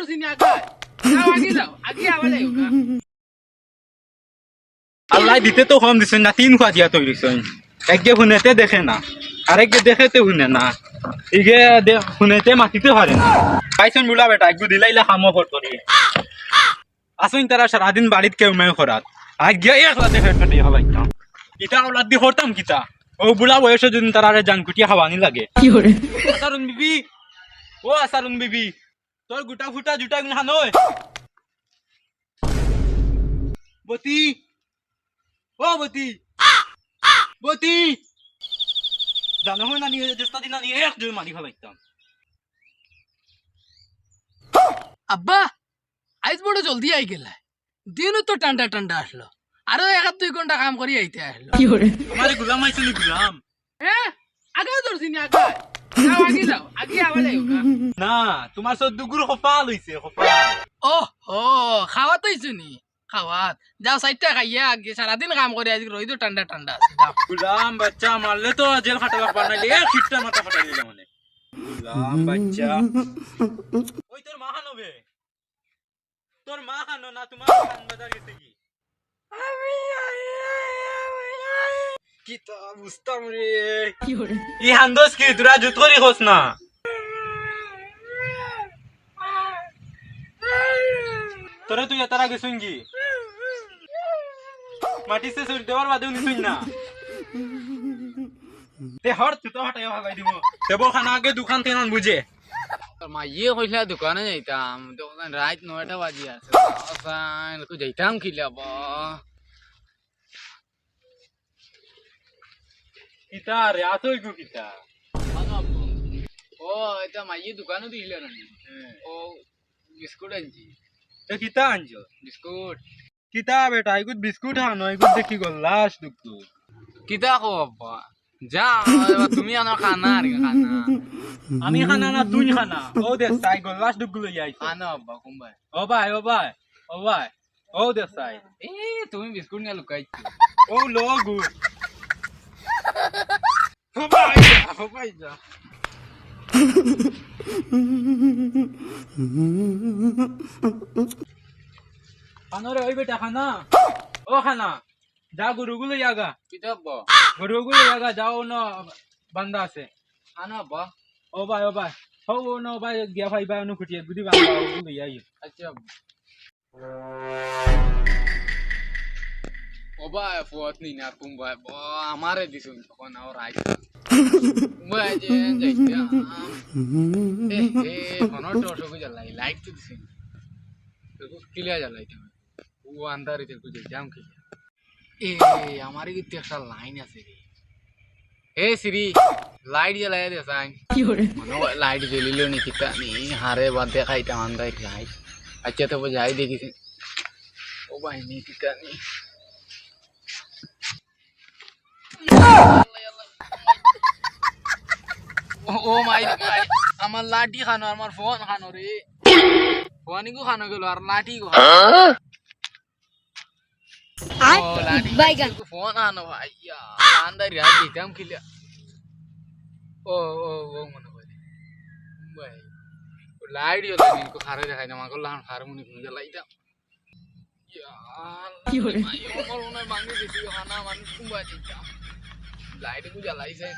ধরছি নি আগে আগে যাও আগে আবার আল্লাহ দিতে তো কম দিছেন না, 3 খাজিয়া তৈরি হইছেন। একগে শুনেতে দেখে না, আরেকগে দেখেতে শুনে না, ইগে শুনেতে মাতিতে পারে না। পাইছেন বুলা বেটা, একগু দিলাইলা খামো ফট করি আসুন। তারা সারাদিন বাড়িত কেউ মেয়ে খরাত আজ গিয়া একলা দেখে কাটি হলাইতাম। ইটা ওলাদ দি করতাম কিতা, ও বুলা বয়সে যদি তারা জান কুটিয়া খাওয়ানি লাগে। আসারুন বিবি, ও আসারুন বিবি, তোর গুটা ফুটা জুটা গুলা নয় বতি, ও বতি বতি জানো হয় না নিয়ে চেষ্টা দিন নিয়ে এক দুই মারি ফেলাইতাম। আব্বা আজ বড় জলদি আই গেলা, দিনও তো ঠান্ডা ঠান্ডা আসলো, আরো 1-2 ঘন্টা কাম করি আইতে আসলো। আমার গুলাম আইছে নি গুলাম? হ্যাঁ আগে ধরছি নি আগে আগে যাও আগে আবার না, তোমার সব দুগুর কপাল হইছে কপাল। ও ও খাওয়াত হইছো নি? খাওয়াত যাও সাইডটা খাইয়া আগে সারাদিন কাম করে আজ রইতো ঠান্ডা ঠান্ডা আছে যাও। গুলাম বাচ্চা মারলে তো জেল খাটা লাগবার নাইলে এক খিটটা মাথা ফাটাই দিলে মানে। গুলাম বাচ্চা ওই তোর মা খানবে, তোর মা খানো না, তোমার খান বাজার গেছে কি? কিতা বুঝতাম রে ই হান্দোস কি তোরা জুত করি খোস না। তোরা তুই তারা গেছুন কি মাটিতে সুর দেওয়ার বাদেও নিছুন না তে হর তুই তো হাটাই ভাগাই দিব দেব খানা আগে দোকান থেকে বুঝে। মা ইয়ে কইলা দোকানে যাইতাম, দোকান রাত 9টা বাজি আছে আসান কই যাইতাম খিলাব। কিতা রে আতই গু কিতা ও এটা মাইয়ে দোকানে দিছিল না ও বিস্কুট আনছি। তো কিতা আনছো বিস্কুট? কিতা বেটা এগুত বিস্কুট হানো এগুত দেখি গল লাশ দুকু কিতা কো বাবা যা তুমি আনো খানা আর খানা। আমি খানা না তুই খানা, ও দে সাই গল লাশ দুকু লই আইছো। আনো বাবা কুম্বাই ও ভাই ও ভাই ও ভাই ও দে সাই এ তুমি বিস্কুট নিয়ে লুকাইছো। ও লগু ও ভাই ও ভাই যা খানা রে ওই বেটা খানা, ও খানা যা গরুগুলো ইয়াগা, কিতা বাবা গরুগুলো ইয়াগা যাও না বান্দা আছে। আনো বাবা। ও ভাই ও ভাই হো নো ভাই গিয়া ভাই ভাই অনু খুটিয়ে গুদি বান্দা ওগুলো ইয়াই। আচ্ছা বাবা ফুয়াত নি না কুম্বাই বা আমারে দিছুন তখন আর আই কুম্বাই যে যাইতে এ কোন টোটো কো জ্বালাই লাইট তো দিছুন তো কিলিয়া জ্বালাইতে ও আন্ধারে তে কো যাইতাম কি এ আমারে কি একটা লাইন আছে রে। এ সিরি লাইট জ্বালাই দে সাইন কি করে মনে লাইট জ্বলিলো নি কিতা নি হারে বাদে খাইতাম আন্দাই লাইট। আচ্ছা তো যাই দেখিস ও ভাই নি কিতা নি ও মাই আমার লাঠি খানো আমার ফোন খানো রে ফোনই গো খানো গেল আর লাঠি গো ফোন আনো ভাইয়া আন্দার রাত দিতাম খিলা। ও ও ও মনে করে ভাই লাইট জ্বলাই নিন খারে দেখাই না আমাকে লান খারে মনে করে জ্বালাইতাম কি হরে আমার মনে ভাঙে দিছি খানা মানুষ কুম্বা দিতাম লাইট কো জ্বালাইছে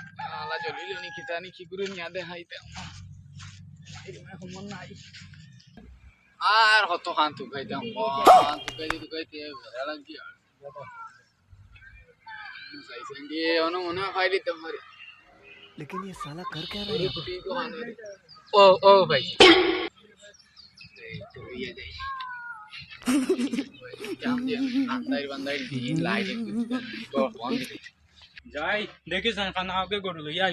আলা জ্বলিল নি খিতানি কি করে নিয়া দেখাইতাম এখন মন নাই আর কত খান তু খাইতাম তু খাইতে ভরা লাগি আর সাইছেন দিয়ে অন মনে খাই দিতাম মারে। लेकिन ये साला कर क्या रहा है? ओ ओ भाई तो ये दे जाम दे अंदर बंदर दी लाइट को फोन दे যাই দেখিস খানা আগে গরু লই আই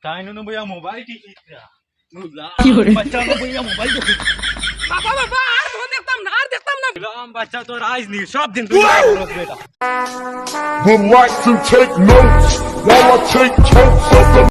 তাই নুনু বইয়া মোবাইল টিকিটা কি করে বাচ্চা বইয়া মোবাইল দেখি বাবা বাবা আর দেখতাম না গুলাম বাচ্চা তো রাইজ নি সব দিন তুই করস বেটা। Would like to take notes while I take totes of the